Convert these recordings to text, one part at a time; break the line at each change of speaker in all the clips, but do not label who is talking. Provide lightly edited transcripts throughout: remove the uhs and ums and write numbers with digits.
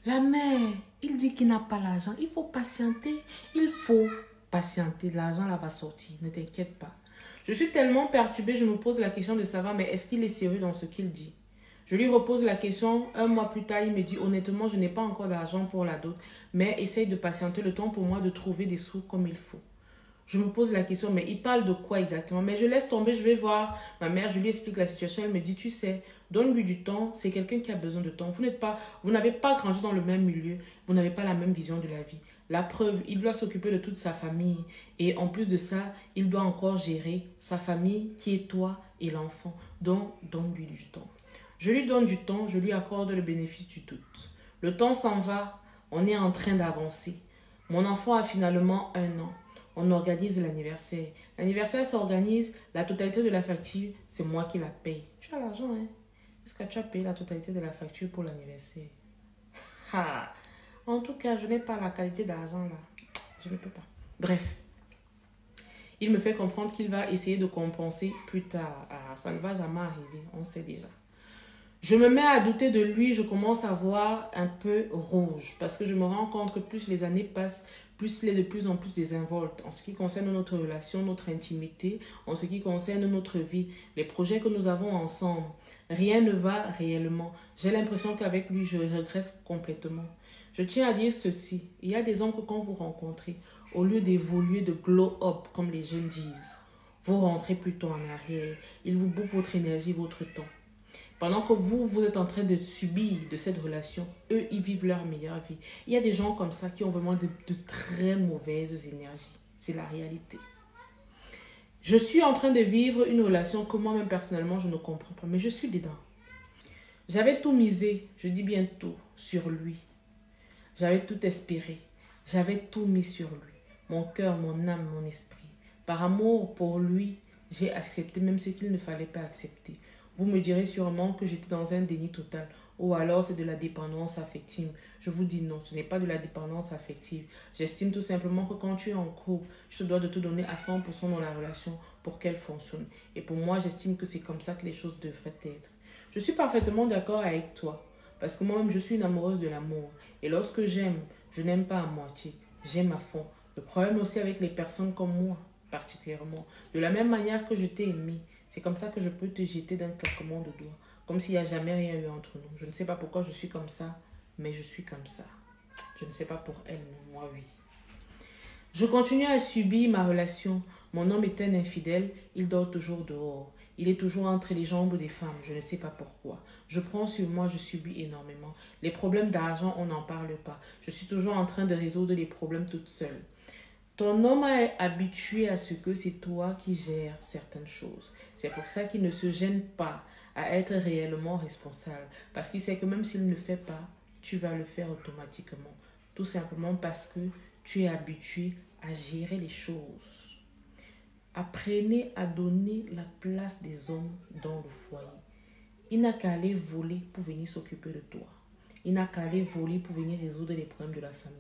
La mère, il dit qu'il n'a pas l'argent. Il faut patienter. Il faut patienter. L'argent là va sortir. Ne t'inquiète pas. Je suis tellement perturbée, je me pose la question de savoir, mais est-ce qu'il est sérieux dans ce qu'il dit? Je lui repose la question, un mois plus tard, il me dit, honnêtement, je n'ai pas encore d'argent pour la dot, mais essaye de patienter le temps pour moi de trouver des sous comme il faut. Je me pose la question, mais il parle de quoi exactement? Mais je laisse tomber, je vais voir ma mère, je lui explique la situation, elle me dit, tu sais, donne-lui du temps, c'est quelqu'un qui a besoin de temps. Vous n'avez pas grandi dans le même milieu, vous n'avez pas la même vision de la vie. La preuve, il doit s'occuper de toute sa famille et en plus de ça, il doit encore gérer sa famille qui est toi et l'enfant. Donc, donne-lui du temps. Je lui donne du temps, je lui accorde le bénéfice du doute. Le temps s'en va, on est en train d'avancer. Mon enfant a finalement 1 an. On organise l'anniversaire. L'anniversaire s'organise, la totalité de la facture, c'est moi qui la paye. Tu as l'argent, hein? Est-ce que tu as payé la totalité de la facture pour l'anniversaire? Ha! En tout cas, je n'ai pas la qualité d'argent là. Je ne peux pas. Bref. Il me fait comprendre qu'il va essayer de compenser plus tard. Ah, ça ne va jamais arriver, on sait déjà. Je me mets à douter de lui, je commence à voir un peu rouge parce que je me rends compte que plus les années passent, plus il est de plus en plus désinvolte en ce qui concerne notre relation, notre intimité, en ce qui concerne notre vie, les projets que nous avons ensemble. Rien ne va réellement. J'ai l'impression qu'avec lui, je régresse complètement. Je tiens à dire ceci, il y a des hommes que quand vous rencontrez, au lieu d'évoluer, de glow up, comme les jeunes disent, vous rentrez plutôt en arrière. Ils vous bouffent votre énergie, votre temps. Pendant que vous êtes en train de subir de cette relation, eux, ils vivent leur meilleure vie. Il y a des gens comme ça qui ont vraiment de très mauvaises énergies. C'est la réalité. Je suis en train de vivre une relation que moi-même, personnellement, je ne comprends pas. Mais je suis dedans. J'avais tout misé, je dis bien tout, sur lui. J'avais tout espéré. J'avais tout mis sur lui. Mon cœur, mon âme, mon esprit. Par amour pour lui, j'ai accepté même ce qu'il ne fallait pas accepter. Vous me direz sûrement que j'étais dans un déni total. Ou alors c'est de la dépendance affective. Je vous dis non, ce n'est pas de la dépendance affective. J'estime tout simplement que quand tu es en couple, tu te dois de te donner à 100% dans la relation pour qu'elle fonctionne. Et pour moi, j'estime que c'est comme ça que les choses devraient être. Je suis parfaitement d'accord avec toi. Parce que moi-même, je suis une amoureuse de l'amour. Et lorsque j'aime, je n'aime pas à moitié. J'aime à fond. Le problème aussi avec les personnes comme moi, particulièrement. De la même manière que je t'ai aimé. C'est comme ça que je peux te jeter d'un claquement de doigts. Comme s'il n'y a jamais rien eu entre nous. Je ne sais pas pourquoi je suis comme ça, mais je suis comme ça. Je ne sais pas pour elle, mais moi, oui. Je continue à subir ma relation. Mon homme est un infidèle, il dort toujours dehors. Il est toujours entre les jambes des femmes, je ne sais pas pourquoi. Je prends sur moi, je subis énormément. Les problèmes d'argent, on n'en parle pas. Je suis toujours en train de résoudre les problèmes toute seule. Ton homme est habitué à ce que c'est toi qui gères certaines choses. C'est pour ça qu'il ne se gêne pas à être réellement responsable. Parce qu'il sait que même s'il ne le fait pas, tu vas le faire automatiquement. Tout simplement parce que tu es habitué à gérer les choses. Apprenez à donner la place des hommes dans le foyer. Il n'a qu'à aller voler pour venir s'occuper de toi. Il n'a qu'à aller voler pour venir résoudre les problèmes de la famille.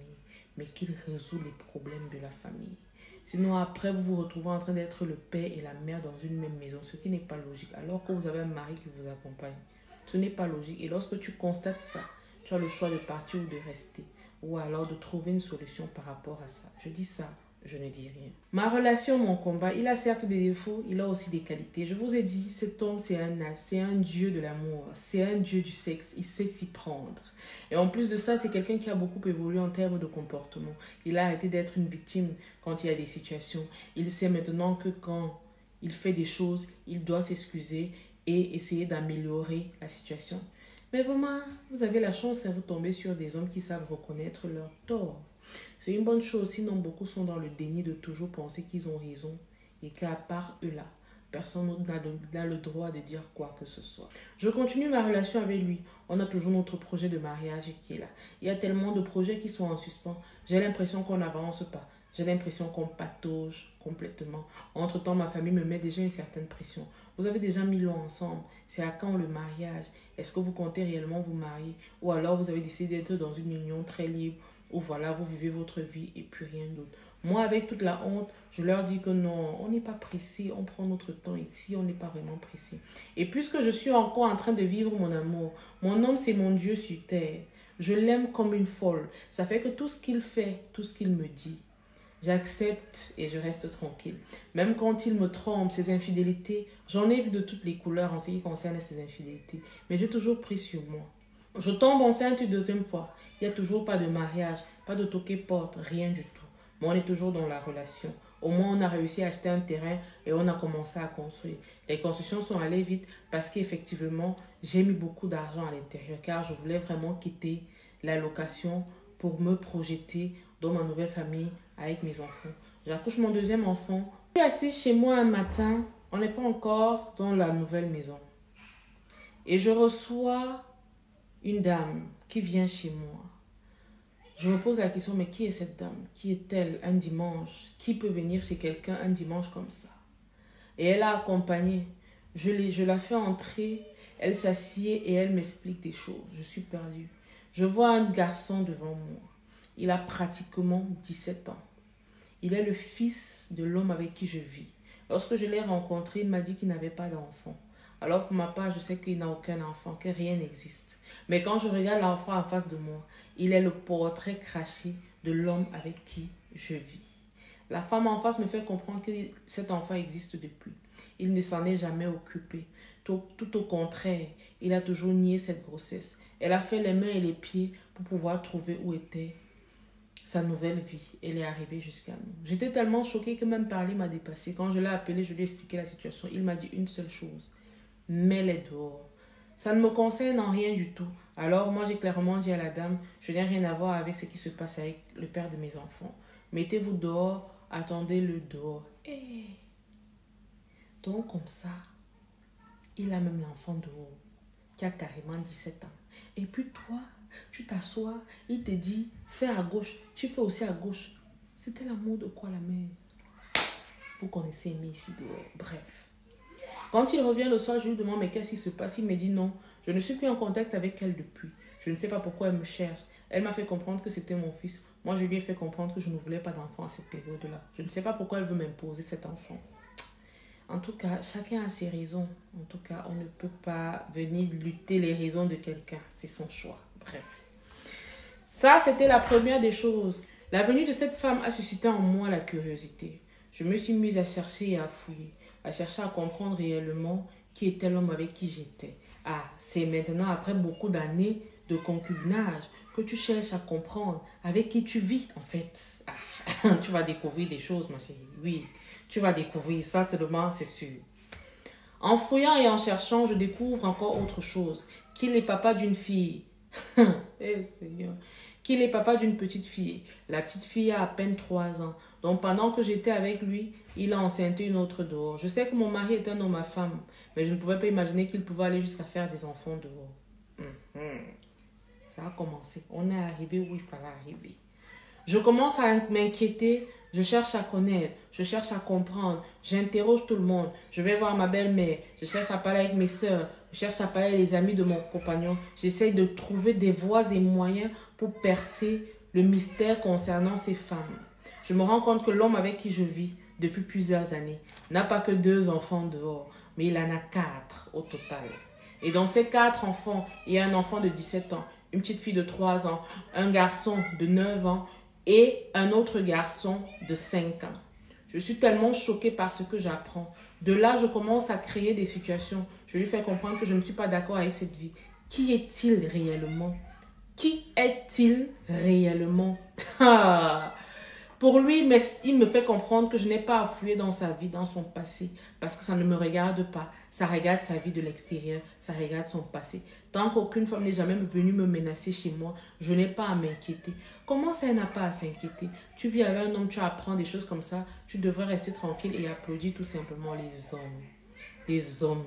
Mais qu'il résout les problèmes de la famille. Sinon, après, vous vous retrouvez en train d'être le père et la mère dans une même maison, ce qui n'est pas logique, alors que vous avez un mari qui vous accompagne. Ce n'est pas logique. Et lorsque tu constates ça, tu as le choix de partir ou de rester, ou alors de trouver une solution par rapport à ça. Je dis ça, je ne dis rien. Ma relation, mon combat, il a certes des défauts, il a aussi des qualités. Je vous ai dit, cet homme, c'est un as, c'est un dieu de l'amour, c'est un dieu du sexe, il sait s'y prendre. Et en plus de ça, c'est quelqu'un qui a beaucoup évolué en termes de comportement. Il a arrêté d'être une victime quand il y a des situations. Il sait maintenant que quand il fait des choses, il doit s'excuser et essayer d'améliorer la situation. Mais vraiment, vous avez la chance, vous tombez sur des hommes qui savent reconnaître leurs torts. C'est une bonne chose, sinon beaucoup sont dans le déni de toujours penser qu'ils ont raison et qu'à part eux là, personne n'a le droit de dire quoi que ce soit. Je continue ma relation avec lui. On a toujours notre projet de mariage qui est là. Il y a tellement de projets qui sont en suspens. J'ai l'impression qu'on n'avance pas. J'ai l'impression qu'on patauge complètement. Entre-temps, ma famille me met déjà une certaine pression. Vous avez déjà mis l'eau ensemble. C'est à quand le mariage? Est-ce que vous comptez réellement vous marier? Ou alors vous avez décidé d'être dans une union très libre où voilà, vous vivez votre vie et puis rien d'autre. Moi, avec toute la honte, je leur dis que non, on n'est pas pressé, on prend notre temps ici, on n'est pas vraiment pressé. Et puisque je suis encore en train de vivre mon amour, mon homme, c'est mon Dieu sur terre. Je l'aime comme une folle. Ça fait que tout ce qu'il fait, tout ce qu'il me dit, j'accepte et je reste tranquille. Même quand il me trompe, ses infidélités, j'en ai vu de toutes les couleurs en ce qui concerne ses infidélités. Mais j'ai toujours pris sur moi. Je tombe enceinte une deuxième fois. Il n'y a toujours pas de mariage, pas de toquer porte, rien du tout. Mais on est toujours dans la relation. Au moins, on a réussi à acheter un terrain et on a commencé à construire. Les constructions sont allées vite parce qu'effectivement, j'ai mis beaucoup d'argent à l'intérieur car je voulais vraiment quitter la location pour me projeter dans ma nouvelle famille avec mes enfants. J'accouche mon deuxième enfant. Je suis assise chez moi un matin, on n'est pas encore dans la nouvelle maison. Et je reçois une dame qui vient chez moi. Je me pose la question, mais qui est cette dame? Qui est-elle un dimanche? Qui peut venir chez quelqu'un un dimanche comme ça? Et elle a accompagné. Je la fais entrer, elle s'assied et elle m'explique des choses. Je suis perdue. Je vois un garçon devant moi. Il a pratiquement 17 ans. Il est le fils de l'homme avec qui je vis. Lorsque je l'ai rencontré, il m'a dit qu'il n'avait pas d'enfant. Alors pour ma part, je sais qu'il n'a aucun enfant, que rien n'existe. Mais quand je regarde l'enfant en face de moi, il est le portrait craché de l'homme avec qui je vis. La femme en face me fait comprendre que cet enfant existe depuis. Il ne s'en est jamais occupé. Tout au contraire, il a toujours nié cette grossesse. Elle a fait les mains et les pieds pour pouvoir trouver où était sa nouvelle vie. Elle est arrivée jusqu'à nous. J'étais tellement choquée que même parler m'a dépassée. Quand je l'ai appelé, je lui ai expliqué la situation. Il m'a dit une seule chose. Mets-les dehors. Ça ne me concerne en rien du tout. Alors moi j'ai clairement dit à la dame, je n'ai rien à voir avec ce qui se passe avec le père de mes enfants. Mettez-vous dehors, attendez-le dehors. Et donc comme ça, il a même l'enfant dehors, qui a carrément 17 ans. Et puis toi, tu t'assois, il te dit, fais à gauche, tu fais aussi à gauche. C'était l'amour de quoi la mère? Vous connaissez Aimé ici dehors. Bref. Quand il revient le soir, je lui demande, mais qu'est-ce qui se passe? Il me dit non, je ne suis plus en contact avec elle depuis. Je ne sais pas pourquoi elle me cherche. Elle m'a fait comprendre que c'était mon fils. Moi, je lui ai fait comprendre que je ne voulais pas d'enfant à cette période-là. Je ne sais pas pourquoi elle veut m'imposer cet enfant. En tout cas, chacun a ses raisons. En tout cas, on ne peut pas venir lutter les raisons de quelqu'un. C'est son choix. Bref. Ça, c'était la première des choses. La venue de cette femme a suscité en moi la curiosité. Je me suis mise à chercher et à fouiller, à chercher à comprendre réellement qui était l'homme avec qui j'étais. Ah, c'est maintenant, après beaucoup d'années de concubinage, que tu cherches à comprendre avec qui tu vis, en fait. Ah, tu vas découvrir des choses, ma chérie. Oui, tu vas découvrir ça, seulement, c'est sûr. En fouillant et en cherchant, je découvre encore autre chose. Qu'il est papa d'une fille. Eh Seigneur. Qu'il est papa d'une petite fille. La petite fille a à peine 3 ans. Donc pendant que j'étais avec lui, il a enceinté une autre dehors. Je sais que mon mari est un homme à femme, mais je ne pouvais pas imaginer qu'il pouvait aller jusqu'à faire des enfants dehors. Ça a commencé. On est arrivé où il fallait arriver. Je commence à m'inquiéter, je cherche à connaître, je cherche à comprendre, j'interroge tout le monde, je vais voir ma belle-mère, je cherche à parler avec mes soeurs, je cherche à parler avec les amis de mon compagnon, j'essaie de trouver des voies et moyens pour percer le mystère concernant ces femmes. Je me rends compte que l'homme avec qui je vis depuis plusieurs années n'a pas que 2 enfants dehors, mais il en a 4 au total. Et dans ces 4 enfants, il y a un enfant de 17 ans, une petite fille de 3 ans, un garçon de 9 ans, et un autre garçon de 5 ans. Je suis tellement choquée par ce que j'apprends. De là, je commence à créer des situations. Je lui fais comprendre que je ne suis pas d'accord avec cette vie. Qui est-il réellement? Qui est-il réellement? Pour lui, il me fait comprendre que je n'ai pas à fouiller dans sa vie, dans son passé, parce que ça ne me regarde pas. Ça regarde sa vie de l'extérieur, ça regarde son passé. Tant qu'aucune femme n'est jamais venue me menacer chez moi, je n'ai pas à m'inquiéter. Comment ça, elle n'a pas à s'inquiéter? Tu vis avec un homme, tu apprends des choses comme ça, tu devrais rester tranquille et applaudir tout simplement les hommes. Les hommes.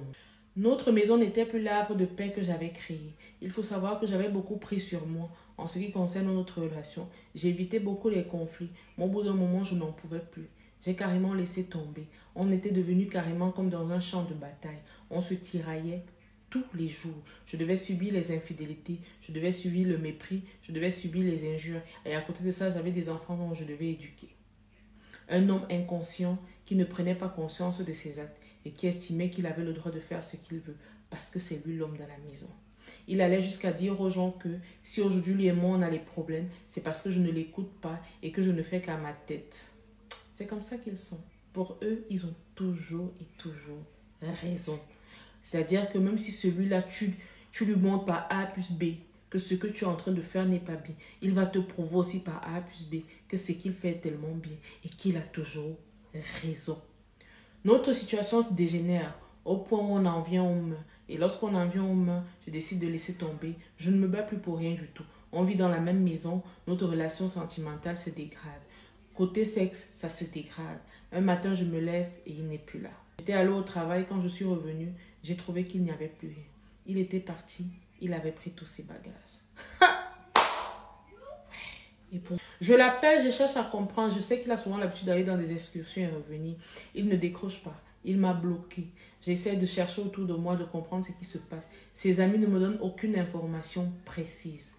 Notre maison n'était plus l'havre de paix que j'avais créé. Il faut savoir que j'avais beaucoup pris sur moi en ce qui concerne notre relation. J'évitais beaucoup les conflits, mais au bout d'un moment, je n'en pouvais plus. J'ai carrément laissé tomber. On était devenus carrément comme dans un champ de bataille. On se tiraillait tous les jours. Je devais subir les infidélités, je devais subir le mépris, je devais subir les injures. Et à côté de ça, j'avais des enfants dont je devais éduquer. Un homme inconscient qui ne prenait pas conscience de ses actes et qui estimait qu'il avait le droit de faire ce qu'il veut parce que c'est lui l'homme de la maison. Il allait jusqu'à dire aux gens que si aujourd'hui lui et moi on a les problèmes, c'est parce que je ne l'écoute pas et que je ne fais qu'à ma tête. C'est comme ça qu'ils sont. Pour eux, ils ont toujours et toujours raison. C'est-à-dire que même si celui-là, tu lui montres par A plus B que ce que tu es en train de faire n'est pas bien, il va te prouver aussi par A plus B que ce qu'il fait est tellement bien et qu'il a toujours raison. Notre situation se dégénère au point où on en vient, on meurt. Et lorsqu'on en vient, on meurt, je décide de laisser tomber. Je ne me bats plus pour rien du tout. On vit dans la même maison, notre relation sentimentale se dégrade. Côté sexe, ça se dégrade. Un matin, je me lève et il n'est plus là. J'étais allée au travail. Quand je suis revenue, j'ai trouvé qu'il n'y avait plus rien. Il était parti. Il avait pris tous ses bagages. Je l'appelle, je cherche à comprendre. Je sais qu'il a souvent l'habitude d'aller dans des excursions et revenir. Il ne décroche pas. Il m'a bloqué. J'essaie de chercher autour de moi, de comprendre ce qui se passe. Ses amis ne me donnent aucune information précise.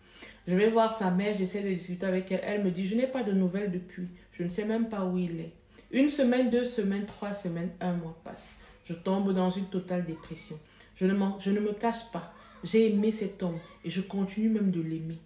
Je vais voir sa mère, j'essaie de discuter avec elle. Elle me dit, je n'ai pas de nouvelles depuis. Je ne sais même pas où il est. 1 semaine, 2 semaines, 3 semaines, 1 mois passe. Je tombe dans une totale dépression. Je ne me cache pas. J'ai aimé cet homme et je continue même de l'aimer.